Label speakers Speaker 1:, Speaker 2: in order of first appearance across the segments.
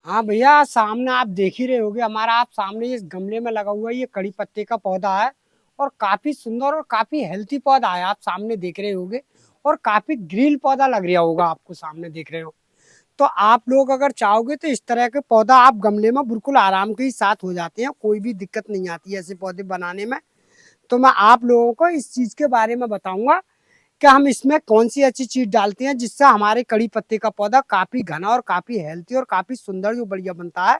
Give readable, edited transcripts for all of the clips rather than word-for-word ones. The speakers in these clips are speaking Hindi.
Speaker 1: हाँ भैया, सामने आप देख ही रहे होगे हमारा, आप सामने इस गमले में लगा हुआ ये कड़ी पत्ते का पौधा है। और काफी सुंदर और काफी हेल्थी पौधा है, आप सामने देख रहे होगे। और काफी ग्रीन पौधा लग रहा होगा आपको, सामने देख रहे हो। तो आप लोग अगर चाहोगे तो इस तरह के पौधा आप गमले में बिल्कुल आराम के ही साथ हो जाते हैं, कोई भी दिक्कत नहीं आती है ऐसे पौधे बनाने में। तो मैं आप लोगों को इस चीज के बारे में बताऊंगा कि हम इसमें कौन सी अच्छी चीज डालते हैं जिससे हमारे कड़ी पत्ते का पौधा काफी घना और काफी हेल्थी और काफी सुंदर जो बढ़िया बनता है।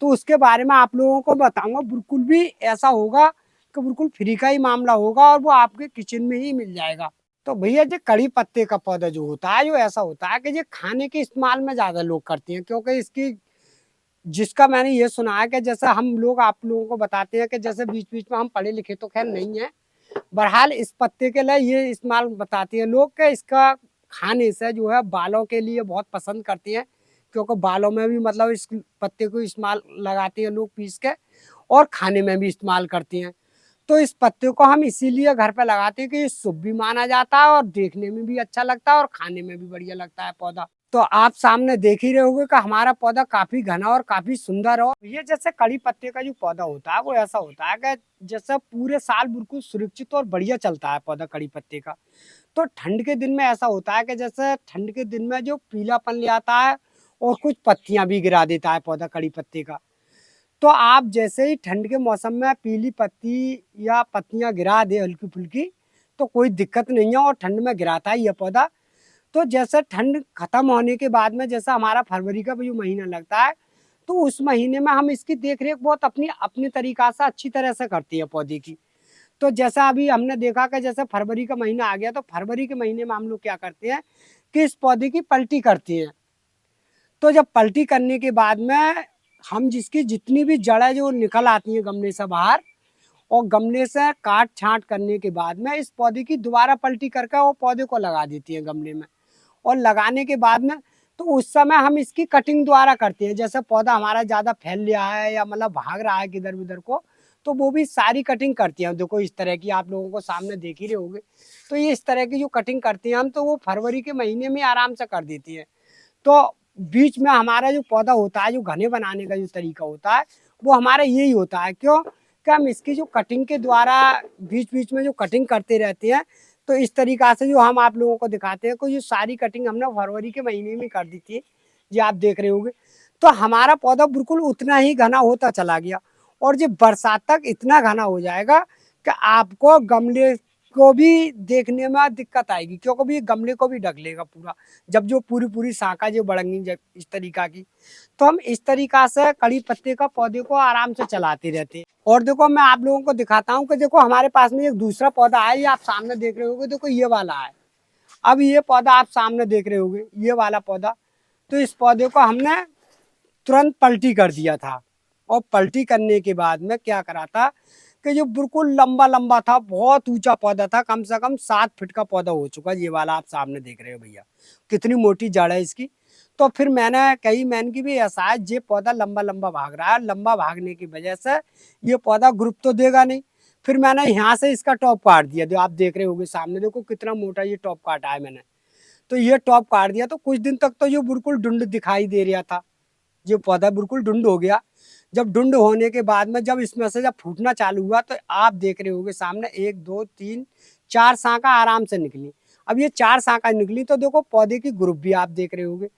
Speaker 1: तो उसके बारे में आप लोगों को बताऊंगा, बिल्कुल भी ऐसा होगा कि बिल्कुल फ्री का ही मामला होगा और वो आपके किचन में ही मिल जाएगा। तो भैया, जो कड़ी पत्ते का पौधा जो होता है, जो ऐसा होता है कि ये खाने के इस्तेमाल में ज्यादा लोग करते हैं, क्योंकि इसकी जिसका मैंने ये सुना है कि जैसे हम लोग आप लोगों को बताते हैं कि जैसे बीच बीच में हम पढ़े लिखे तो खैर नहीं है, बहरहाल इस पत्ते के लिए ये इस्तेमाल बताते हैं लोग कि इसका खाने से जो है बालों के लिए बहुत पसंद करते हैं। क्योंकि बालों में भी मतलब इस पत्ते को इस्तेमाल लगाते हैं लोग पीस के, और खाने में भी इस्तेमाल करते हैं। तो इस पत्ते को हम इसीलिए घर पे लगाते हैं कि ये शुभ भी माना जाता है और देखने में भी अच्छा लगता है और खाने में भी बढ़िया लगता है पौधा। तो आप सामने देख ही रहे होगे कि हमारा पौधा काफी घना और काफी सुंदर हो। ये जैसे कड़ी पत्ते का जो पौधा होता है वो ऐसा होता है कि जैसे पूरे साल बिल्कुल सुरक्षित और बढ़िया चलता है पौधा कड़ी पत्ते का। तो ठंड के दिन में ऐसा होता है कि जैसे ठंड के दिन में जो पीलापन ले आता है और कुछ पत्तियां भी गिरा देता है पौधा कड़ी पत्ते का। तो आप जैसे ही ठंड के मौसम में पीली पत्ती या पत्तियां गिरा दे हल्की फुल्की, तो कोई दिक्कत नहीं है, और ठंड में गिराता है यह पौधा। तो जैसे ठंड खत्म होने के बाद में जैसा हमारा फरवरी का जो महीना लगता है, तो उस महीने में हम इसकी देख रेख बहुत अपनी अपने तरीका से अच्छी तरह से करती है पौधे की। तो जैसा अभी हमने देखा कि जैसे फरवरी का महीना आ गया, तो फरवरी के महीने में हम लोग क्या करते हैं कि इस पौधे की पलटी करते हैं। तो जब पलटी करने के बाद में हम जिसकी जितनी भी जड़ें जो निकल आती हैं गमले से बाहर, और गमले से काट छांट करने के बाद में इस पौधे की दोबारा पलटी करके वो पौधे को लगा देती है गमले में। और लगाने के बाद में तो उस समय हम इसकी कटिंग द्वारा करते हैं। जैसे पौधा हमारा ज़्यादा फैल रहा है या मतलब भाग रहा है किधर उधर को, तो वो भी सारी कटिंग करती हैं। देखो इस तरह की आप लोगों को सामने देख ही रहे होंगे। तो ये इस तरह की जो कटिंग करते हैं हम, तो वो फरवरी के महीने में आराम से कर देती है। तो बीच में हमारा जो पौधा होता है, जो घने बनाने का जो तरीका होता है, वो हमारा यही होता है। क्यों कि हम इसकी जो कटिंग के द्वारा बीच बीच में जो कटिंग करते रहते हैं, तो इस तरीका से जो हम आप लोगों को दिखाते हैं कि ये सारी कटिंग हमने फरवरी के महीने में कर दी थी, ये आप देख रहे होंगे। तो हमारा पौधा बिल्कुल उतना ही घना होता चला गया, और ये बरसात तक इतना घना हो जाएगा कि आपको गमले को भी देखने में दिक्कत आएगी, क्योंकि ये गमले को भी ढक लेगा पूरा, जब जो पूरी पूरी शाखा जो बढ़ेंगी जब इस तरीका की। तो हम इस तरीका से कड़ी पत्ते का पौधे को आराम से चलाते रहते हैं। और देखो मैं आप लोगों को दिखाता हूँ कि देखो हमारे पास में एक दूसरा पौधा है, ये आप सामने देख रहे होगे। देखो ये वाला है। अब ये पौधा आप सामने देख रहे होगे, ये वाला पौधा। तो इस पौधे को हमने तुरंत पलटी कर दिया था। और पलटी करने के बाद में क्या करा था कि जो बिल्कुल लंबा लंबा था, बहुत ऊंचा पौधा था, कम से कम 7 फीट का पौधा हो चुका। ये वाला आप सामने देख रहे हो भैया, कितनी मोटी जड़ है इसकी। तो फिर मैंने कही, मैंने की भी ऐसा है, ये पौधा लंबा लंबा भाग रहा है, लंबा भागने की वजह से ये पौधा ग्रुप तो देगा नहीं। फिर मैंने यहाँ से इसका टॉप काट दिया, जो आप देख रहे होगे सामने, देखो कितना मोटा ये टॉप काटा है मैंने। तो ये टॉप काट दिया, तो कुछ दिन तक तो ये बिल्कुल ढूंढ दिखाई दे रहा था, ये पौधा बिल्कुल ढूंढ हो गया। जब ढूंढ होने के बाद में जब इसमें से जब फूटना चालू हुआ, तो आप देख रहे होगे सामने 1 2 3 4 शाखा आराम से निकली। अब ये 4 शाखा निकली, तो देखो पौधे की ग्रुप भी आप देख रहे होगे।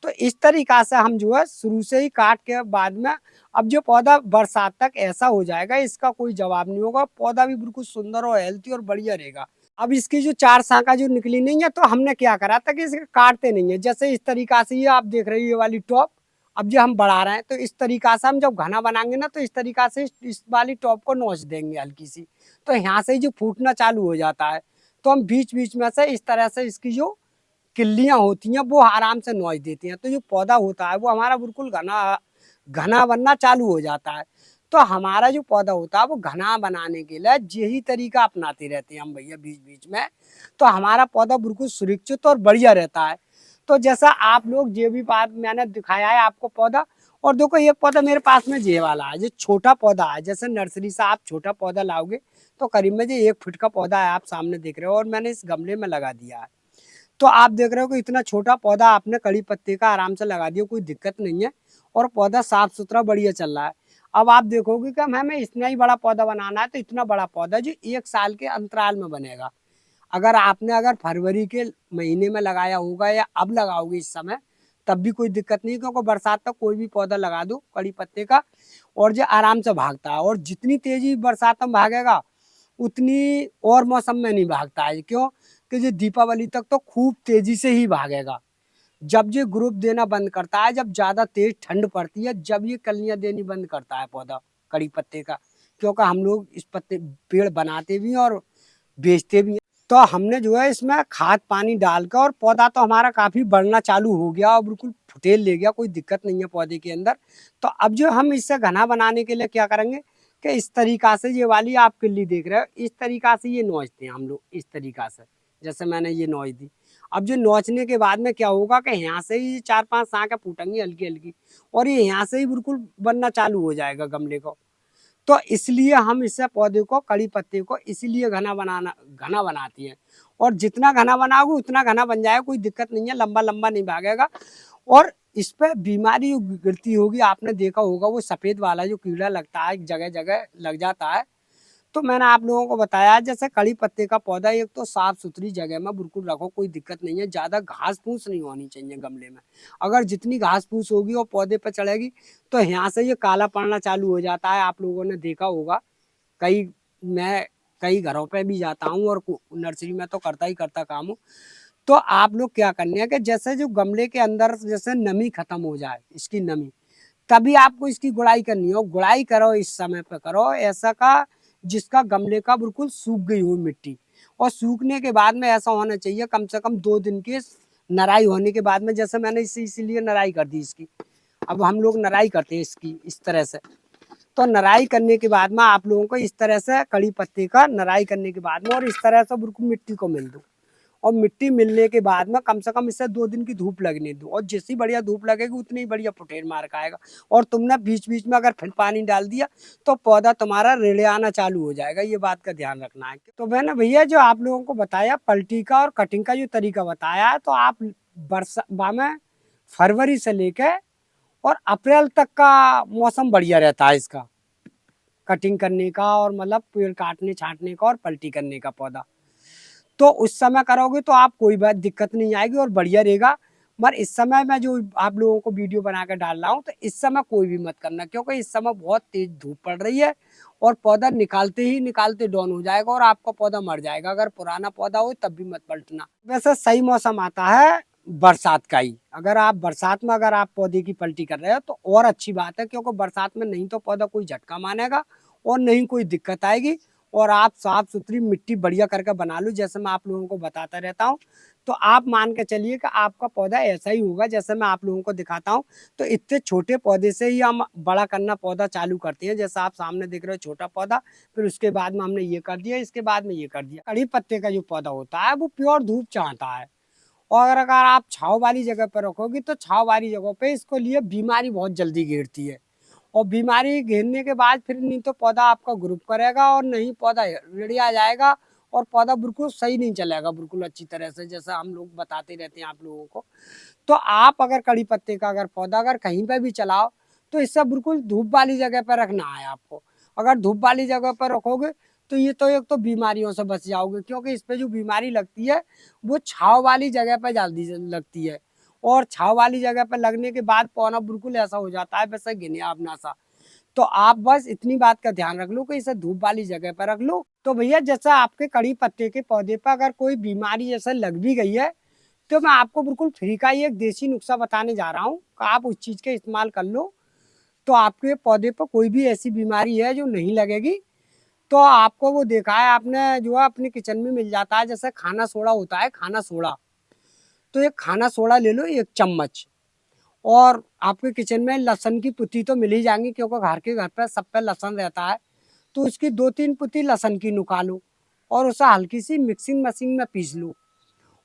Speaker 1: तो इस तरीका से हम जो है शुरू से ही काट के बाद में, अब जो पौधा बरसात तक ऐसा हो जाएगा, इसका कोई जवाब नहीं होगा, पौधा भी बिल्कुल सुंदर और हेल्थी और बढ़िया रहेगा। अब इसकी जो 4 शाखा जो निकली नहीं है, तो हमने क्या करा था कि इसे काटते नहीं है। जैसे इस तरीका से ये आप देख रहे हो, ये वाली टॉप अब जो हम बढ़ा रहे हैं, तो इस तरीका से हम जब घना बनाएंगे ना, तो इस तरीका से इस वाली टॉप को नोच देंगे हल्की सी। तो यहाँ से जो फूटना चालू हो जाता है, तो हम बीच बीच में से इस तरह से इसकी जो किल्लियां होती हैं वो आराम से नोच देती हैं। तो जो पौधा होता है वो हमारा बिल्कुल घना घना बनना चालू हो जाता है। तो हमारा जो पौधा होता है वो घना बनाने के लिए यही तरीका अपनाते रहते हैं हम भैया बीच बीच में। तो हमारा पौधा बिल्कुल सुरक्षित और बढ़िया रहता है। तो जैसा आप लोग जो भी बात मैंने दिखाया है आपको पौधा, और देखो ये पौधा मेरे पास में ये वाला है, ये छोटा पौधा है। जैसे नर्सरी से आप छोटा पौधा लाओगे, तो करीब में ये 1 फीट का पौधा है, आप सामने देख रहे हो, और मैंने इस गमले में लगा दिया है। तो आप देख रहे हो कि इतना छोटा पौधा आपने कड़ी पत्ते का आराम से लगा दिया, कोई दिक्कत नहीं है। और पौधा साफ सुथरा बढ़िया चल रहा है। अब आप देखोगे कि हमें इतना ही बड़ा पौधा बनाना है, तो इतना बड़ा पौधा जो 1 साल के अंतराल में बनेगा। अगर फरवरी के महीने में लगाया होगा या अब लगाओगे इस समय, तब भी कोई दिक्कत नहीं, क्योंकि बरसात तक कोई भी पौधा लगा दो कड़ी पत्ते का और जो आराम से भागता है। और जितनी तेजी बरसात में भागेगा उतनी और मौसम में नहीं भागता है। क्यों? कि जो दीपावली तक तो खूब तेजी से ही भागेगा। जब ये ग्रुप देना बंद करता है, जब ज्यादा तेज ठंड पड़ती है, जब ये कलियां देनी बंद करता है पौधा कड़ी पत्ते का। क्योंकि हम लोग इस पत्ते पेड़ बनाते भी हैं और बेचते भी हैं। तो हमने जो है इसमें खाद पानी डालकर, और पौधा तो हमारा काफी बढ़ना चालू हो गया और बिल्कुल फुटेल ले गया, कोई दिक्कत नहीं है पौधे के अंदर। तो अब जो हम इससे घना बनाने के लिए क्या करेंगे कि इस तरीका से, ये वाली आप किल्ली देख रहे हो, इस तरीका से ये नोचते हैं हम लोग, इस तरीका से जैसे मैंने ये नोच दी। अब जो नोचने के बाद में क्या होगा कि यहाँ से ही 4-5 शाखें फूटेंगी हल्की हल्की, और ये यहाँ से ही बिल्कुल बनना चालू हो जाएगा गमले को। तो इसलिए हम इससे पौधे को, कड़ी पत्ते को इसलिए घना बनाती है। और जितना घना बनाओगे उतना घना बन जाएगा, कोई दिक्कत नहीं है, लंबा लंबा नहीं भागेगा। और इस पे बीमारी गिरती होगी, आपने देखा होगा वो सफेद वाला जो कीड़ा लगता है, जगह जगह लग जाता है। तो मैंने आप लोगों को बताया, जैसे कड़ी पत्ते का पौधा एक तो साफ सुथरी जगह में बिल्कुल रखो, कोई दिक्कत नहीं है। ज्यादा घास फूस नहीं होनी चाहिए गमले में। अगर जितनी घास फूस होगी वो पौधे पर चढ़ेगी तो यहाँ से ये काला पड़ना चालू हो जाता है। आप लोगों ने देखा होगा, कई मैं कई घरों पे भी जाता हूँ और नर्सरी में तो करता ही करता काम हूँ। तो आप लोग क्या करने हैं कि जैसे जो गमले के अंदर जैसे नमी खत्म हो जाए, इसकी नमी, तभी आपको इसकी गुड़ाई करनी हो। गुड़ाई करो इस समय पे करो ऐसा का जिसका गमले का बिल्कुल सूख गई हो मिट्टी। और सूखने के बाद में ऐसा होना चाहिए कम से कम 2 दिन की नराई होने के बाद में, जैसे मैंने इसीलिए नराई कर दी इसकी। अब हम लोग नराई करते हैं इसकी इस तरह से। तो नराई करने के बाद में आप लोगों को इस तरह से कड़ी पत्ते का नराई करने के बाद में और इस तरह से बिल्कुल मिट्टी को मिल दो। और मिट्टी मिलने के बाद में कम से कम इससे 2 दिन की धूप लगने दो, और जितनी बढ़िया धूप लगेगी उतनी बढ़िया फुटेर मार का आएगा। और तुमने बीच बीच में अगर फिर पानी डाल दिया तो पौधा तुम्हारा रेड़े आना चालू हो जाएगा, ये बात का ध्यान रखना है। तो मैंने भैया जो आप लोगों को बताया पलटी का और कटिंग का जो तरीका बताया है, तो आप बरसा में फरवरी से लेके और अप्रैल तक का मौसम बढ़िया रहता है इसका कटिंग करने का, और मतलब पेड़ काटने छांटने का और पलटी करने का पौधा। तो उस समय करोगे तो आप कोई बात दिक्कत नहीं आएगी और बढ़िया रहेगा। मगर इस समय मैं जो आप लोगों को वीडियो बना कर डाल रहा हूँ, तो इस समय कोई भी मत करना, क्योंकि इस समय बहुत तेज धूप पड़ रही है और पौधा निकालते ही निकालते डाउन हो जाएगा और आपका पौधा मर जाएगा। अगर पुराना पौधा हो तब भी मत पलटना। वैसे सही मौसम आता है बरसात का ही। अगर आप बरसात में अगर आप पौधे की पलटी कर रहे हो तो और अच्छी बात है, क्योंकि बरसात में नहीं तो पौधा कोई झटका मानेगा और नहीं कोई दिक्कत आएगी। और आप साफ सुथरी मिट्टी बढ़िया करके बना लो, जैसे मैं आप लोगों को बताता रहता हूँ। तो आप मान के चलिए कि आपका पौधा ऐसा ही होगा जैसे मैं आप लोगों को दिखाता हूँ। तो इतने छोटे पौधे से ही हम बड़ा करना पौधा चालू करते हैं, जैसा आप सामने देख रहे हो छोटा पौधा, फिर उसके बाद में हमने ये कर दिया, इसके बाद में ये कर दिया। कड़ी पत्ते का जो पौधा होता है वो प्योर धूप चाहता है। और अगर आप छाव वाली जगह पर रखोगे तो छाव वाली जगह पे इसको लिए बीमारी बहुत जल्दी घेरती है। और बीमारी घेरने के बाद फिर नहीं तो पौधा आपका ग्रुप करेगा और नहीं पौधा रेडिया जाएगा और पौधा बिल्कुल सही नहीं चलेगा बिल्कुल अच्छी तरह से, जैसा हम लोग बताते रहते हैं आप लोगों को। तो आप अगर कड़ी पत्ते का अगर पौधा अगर कहीं पर भी चलाओ तो इससे बिल्कुल धूप वाली जगह पर रखना है आपको। अगर धूप वाली जगह पर रखोगे तो ये तो एक तो बीमारियों से बच जाओगे, क्योंकि इस पे जो बीमारी लगती है वो छाव वाली जगह पर जल्दी लगती है। और छाव वाली जगह पर लगने के बाद पौधा बिल्कुल ऐसा हो जाता है वैसे घिनिया अपना सा। तो आप बस इतनी बात का ध्यान रख लो कि इसे धूप वाली जगह पर रख लो। तो भैया जैसा आपके कड़ी पत्ते के पौधे पर अगर कोई बीमारी जैसे लग भी गई है, तो मैं आपको बिल्कुल फ्री का ही एक देसी नुस्खा बताने जा रहा हूँ। आप उस चीज के इस्तेमाल कर लो तो आपके पौधे पर कोई भी ऐसी बीमारी है जो नहीं लगेगी। तो आपको वो देखा है आपने, जो है अपने किचन में मिल जाता है, जैसे खाना सोडा होता है, खाना सोडा। तो एक खाना सोडा ले लो 1 चम्मच। और आपके किचन में लहसुन की पुती तो मिल ही जाएंगी, क्योंकि घर पे सब पे लहसुन रहता है। तो उसकी 2-3 पुती लहसुन की निकालो और उसे हल्की सी मिक्सिंग मशीन में पीस लो।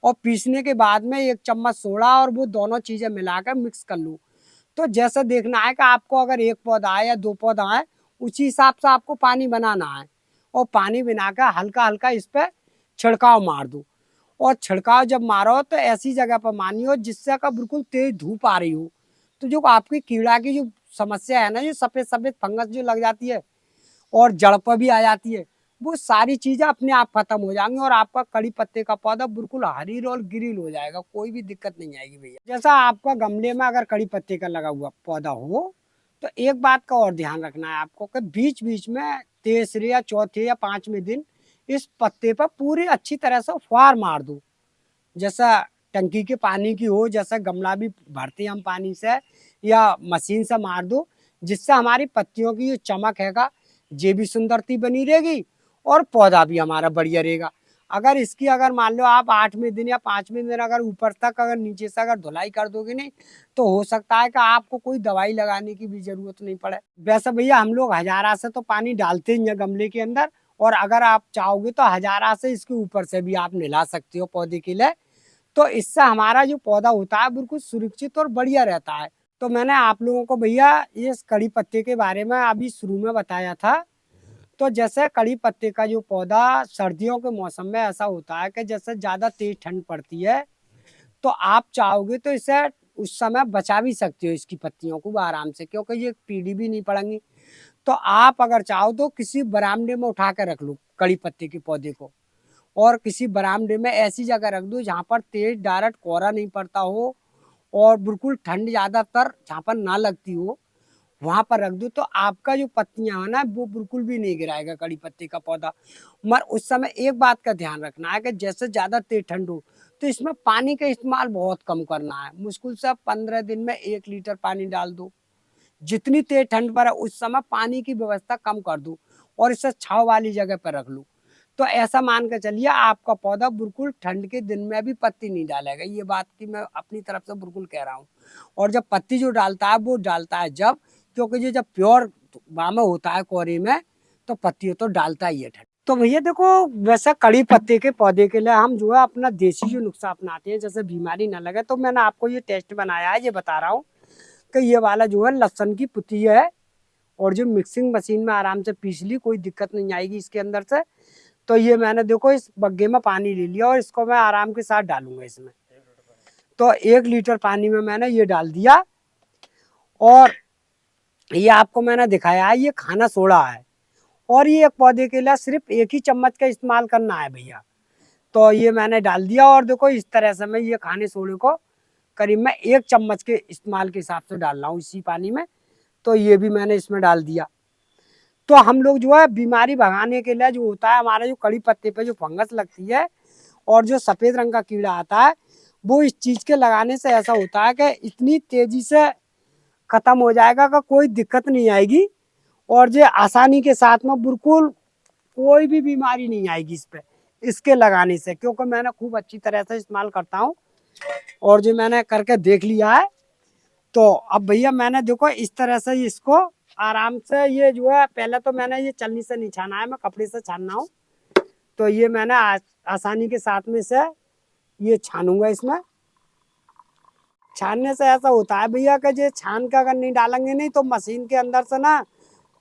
Speaker 1: और पीसने के बाद में 1 चम्मच सोडा और वो दोनों चीजें मिलाकर मिक्स कर लो। तो जैसा देखना है कि आपको अगर 1 पौधा है या 2 पौधा है, उसी हिसाब से आपको पानी बनाना है। और पानी बनाकर हल्का हल्का इस पे छिड़काव मार दो। और छिड़काव जब मारो तो ऐसी जगह पर मानियो जिससे का बिल्कुल तेज धूप आ रही हो। तो जो आपकी कीड़ा की जो समस्या है ना, जो सफेद सफेद फंगस जो लग जाती है और जड़ पर भी आ जाती है, वो सारी चीजें अपने आप खत्म हो जाएंगी और आपका कड़ी पत्ते का पौधा बिल्कुल हरी और ग्रीन हो जाएगा, कोई भी दिक्कत नहीं आएगी भैया। जैसा आपका गमले में अगर कड़ी पत्ते का लगा हुआ पौधा हो, तो एक बात का और ध्यान रखना है आपको कि बीच बीच में तीसरे या चौथे या पांचवें दिन इस पत्ते पर पूरी अच्छी तरह से फुहार मार दो। जैसा टंकी के पानी की हो, जैसा गमला भी भरते हैं हम पानी से, या मशीन से मार दो, जिससे हमारी पत्तियों की जो चमक हैगा ये भी सुंदरती बनी रहेगी और पौधा भी हमारा बढ़िया रहेगा। अगर इसकी अगर मान लो आप 8वें दिन या 5वें दिन अगर ऊपर तक अगर नीचे से अगर धुलाई कर दोगे नहीं, तो हो सकता है कि आपको कोई दवाई लगाने की भी जरूरत नहीं पड़े। वैसे भैया हम लोग हजारा से तो पानी डालते ही हैं गमले के अंदर, और अगर आप चाहोगे तो हजारा से इसके ऊपर से भी आप मिला सकते हो पौधे के लिए। तो इससे हमारा जो पौधा होता है बिल्कुल सुरक्षित और बढ़िया रहता है। तो मैंने आप लोगों को भैया ये कड़ी पत्ते के बारे में अभी शुरू में बताया था। तो जैसे कड़ी पत्ते का जो पौधा सर्दियों के मौसम में ऐसा होता है कि जैसे ज्यादा तेज ठंड पड़ती है, तो आप चाहोगे तो इसे उस समय बचा भी सकते हो इसकी पत्तियों को आराम से, क्योंकि ये पीली भी नहीं पड़ेंगी। तो आप अगर चाहो तो किसी बरामदे में उठा के रख लो कड़ी पत्ते के पौधे को, और किसी बरामदे में ऐसी जगह रख दो जहाँ पर तेज डायरेक्ट कोहरा नहीं पड़ता हो और बिल्कुल ठंड ज्यादातर जहाँ पर ना लगती हो, वहां पर रख दो। तो आपका जो पत्तियां है ना वो बिल्कुल भी नहीं गिराएगा कड़ी पत्ते का पौधा। मगर उस समय एक बात का ध्यान रखना है कि जैसे ज्यादा तेज ठंड हो तो इसमें पानी का इस्तेमाल बहुत कम करना है। मुश्किल से 15 दिन में 1 लीटर पानी डाल दो। जितनी तेज ठंड पर है उस समय पानी की व्यवस्था कम कर दो और इसे छाव वाली जगह पर रख लो। तो ऐसा मान के चलिए आपका पौधा बिल्कुल ठंड के दिन में भी पत्ती नहीं डालेगा। ये बात की मैं अपनी तरफ से बिल्कुल कह रहा हूँ। और जब पत्ती जो डालता है वो डालता है जब, क्योंकि ये जब प्योर में होता है कोहरे में, तो पत्ती तो डालता ही है ठंड। तो भैया देखो, वैसा कड़ी पत्ते के पौधे के लिए हम जो है अपना देसी जो नुस्खा अपनाते हैं, जैसे बीमारी ना लगे, तो मैंने आपको ये टेस्ट बनाया है, ये बता रहा हूँ कि ये वाला जो है लहसुन की पुती है, और जो मिक्सिंग मशीन में आराम से पीस ली, कोई दिक्कत नहीं आएगी इसके अंदर से। तो ये मैंने देखो इस बग्गे में पानी ले लिया और इसको मैं आराम के साथ डालूंगा इसमें। तो 1 लीटर पानी में मैंने ये डाल दिया, और ये आपको मैंने दिखाया है, ये खाना सोडा है, और ये एक पौधे के लिए सिर्फ 1 ही चम्मच का इस्तेमाल करना है भैया। तो ये मैंने डाल दिया, और देखो इस तरह से मैं ये खाने सोडे को करीब मैं 1 चम्मच के इस्तेमाल के हिसाब से डाल रहा हूँ इसी पानी में। तो ये भी मैंने इसमें डाल दिया। तो हम लोग जो है बीमारी भगाने के लिए जो होता है, हमारे जो कड़ी पत्ते पे जो फंगस लगती है और जो सफेद रंग का कीड़ा आता है, वो इस चीज के लगाने से ऐसा होता है कि इतनी तेजी से खत्म हो जाएगा कि कोई दिक्कत नहीं आएगी, और जो आसानी के साथ में बिल्कुल कोई भी बीमारी नहीं आएगी इस पे, इसके लगाने से, क्योंकि मैंने खूब अच्छी तरह से इस्तेमाल करता हूँ और जो मैंने करके देख लिया है। तो अब भैया मैंने देखो इस तरह से इसको आराम से, ये जो है पहले तो मैंने ये चलनी से नहीं छाना है, मैं कपड़े से छानना हूँ। तो ये मैंने आसानी के साथ में से ये छानूंगा। इसमें छानने से ऐसा होता है भैया कि ये छान के अगर नहीं डालेंगे नहीं तो मशीन के अंदर से ना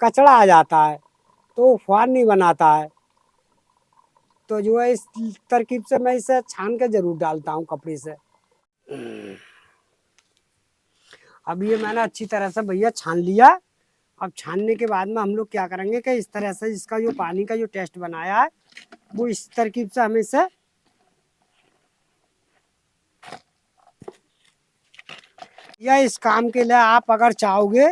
Speaker 1: कचड़ा आ जाता है, तो फुहार नहीं बनाता है। तो जो है इस तरकीब से मैं इसे छान के जरूर डालता हूँ कपड़े से। अब ये मैंने अच्छी तरह से भैया छान लिया। अब छानने के बाद में हम लोग क्या करेंगे कि इस तरह से इसका जो पानी का जो टेस्ट बनाया है वो इस तरकीब से हमें इसे या इस काम के लिए आप अगर चाहोगे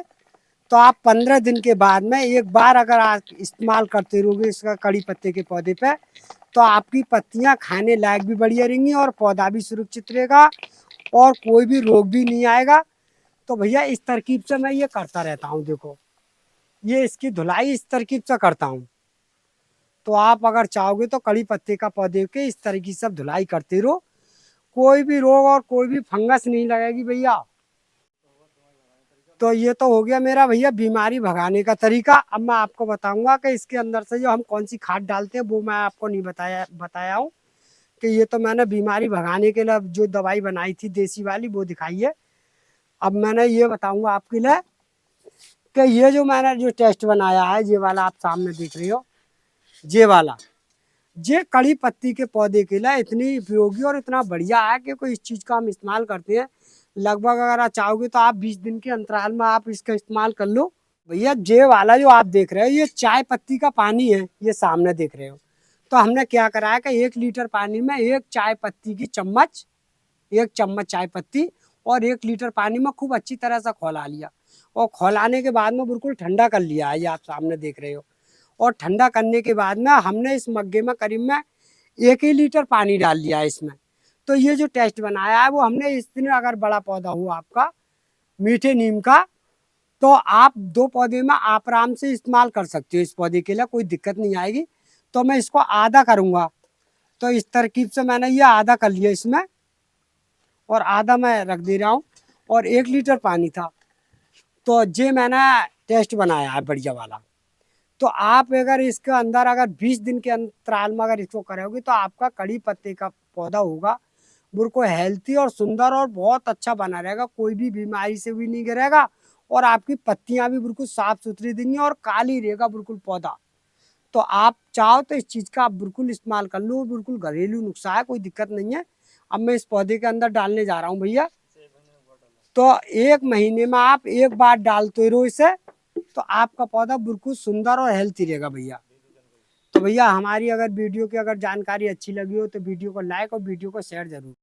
Speaker 1: तो आप 15 दिन के बाद में एक बार अगर आप इस्तेमाल करते रहोगे इसका कड़ी पत्ते के पौधे पे, तो आपकी पत्तियां खाने लायक भी बढ़िया रहेंगी और पौधा भी सुरक्षित रहेगा और कोई भी रोग भी नहीं आएगा। तो भैया इस तरकीब से मैं ये करता रहता हूँ। देखो ये इसकी धुलाई इस तरकीब से करता हूँ। तो आप अगर चाहोगे तो कड़ी पत्ते का पौधे के इस तरीके से धुलाई करते रहो, कोई भी रोग और कोई भी फंगस नहीं लगेगी भैया। तो ये तो हो गया मेरा भैया बीमारी भगाने का तरीका। अब मैं आपको बताऊंगा कि इसके अंदर से जो हम कौन सी खाद डालते हैं वो मैं आपको नहीं बताया हूँ कि ये तो मैंने बीमारी भगाने के लिए जो दवाई बनाई थी देसी वाली वो दिखाई है। अब मैंने ये बताऊंगा आपके लिए कि ये जो मैंने जो टेस्ट बनाया है, ये वाला आप सामने देख रहे हो, ये वाला ये कड़ी पत्ती के पौधे के लिए इतनी उपयोगी और इतना बढ़िया है कि कोई इस चीज़ का हम इस्तेमाल करते हैं। लगभग अगर आप चाहोगे तो आप 20 दिन के अंतराल में आप इसका इस्तेमाल कर लो। भैया ये वाला जो आप देख रहे हो ये चाय पत्ती का पानी है, ये सामने देख रहे हो। तो हमने क्या करा है कि 1 लीटर पानी में 1 चाय पत्ती की चम्मच, 1 चम्मच चाय पत्ती और 1 लीटर पानी में खूब अच्छी तरह से खौला लिया। और खौलाने के बाद में बिल्कुल ठंडा कर लिया है, ये आप सामने देख रहे हो। और ठंडा करने के बाद में हमने इस मग्गे में करीब में 1 ही लीटर पानी डाल लिया है इसमें। तो ये जो टेस्ट बनाया है वो हमने इस दिन, अगर बड़ा पौधा हो आपका मीठे नीम का, तो आप 2 पौधे में आप आराम से इस्तेमाल कर सकते हो। इस पौधे के लिए कोई दिक्कत नहीं आएगी। तो मैं इसको आधा करूँगा। तो इस तरकीब से मैंने ये आधा कर लिया इसमें, और आधा मैं रख दे रहा हूँ। और 1 लीटर पानी था, तो ये मैंने टेस्ट बनाया है बढ़िया वाला। तो आप अगर इसके अंदर अगर 20 दिन के अंतराल में अगर इसको करोगे तो आपका कड़ी पत्ते का पौधा होगा बिल्कुल हेल्थी और सुंदर और बहुत अच्छा बना रहेगा, कोई भी बीमारी से भी नहीं गिरेगा। और आपकी पत्तियां भी बिल्कुल साफ सुथरी देंगी और काली रहेगा बिल्कुल पौधा। तो आप चाहो तो इस चीज का आप बिल्कुल इस्तेमाल कर लो, बिल्कुल घरेलू नुस्खा है, कोई दिक्कत नहीं है। अब मैं इस पौधे के अंदर डालने जा रहा हूँ भैया। तो 1 महीने में आप 1 बार डालते रहो इसे, तो आपका पौधा बिल्कुल सुंदर और हेल्थी रहेगा भैया। तो भैया हमारी अगर वीडियो की अगर जानकारी अच्छी लगी हो तो वीडियो को लाइक और वीडियो को शेयर जरूर।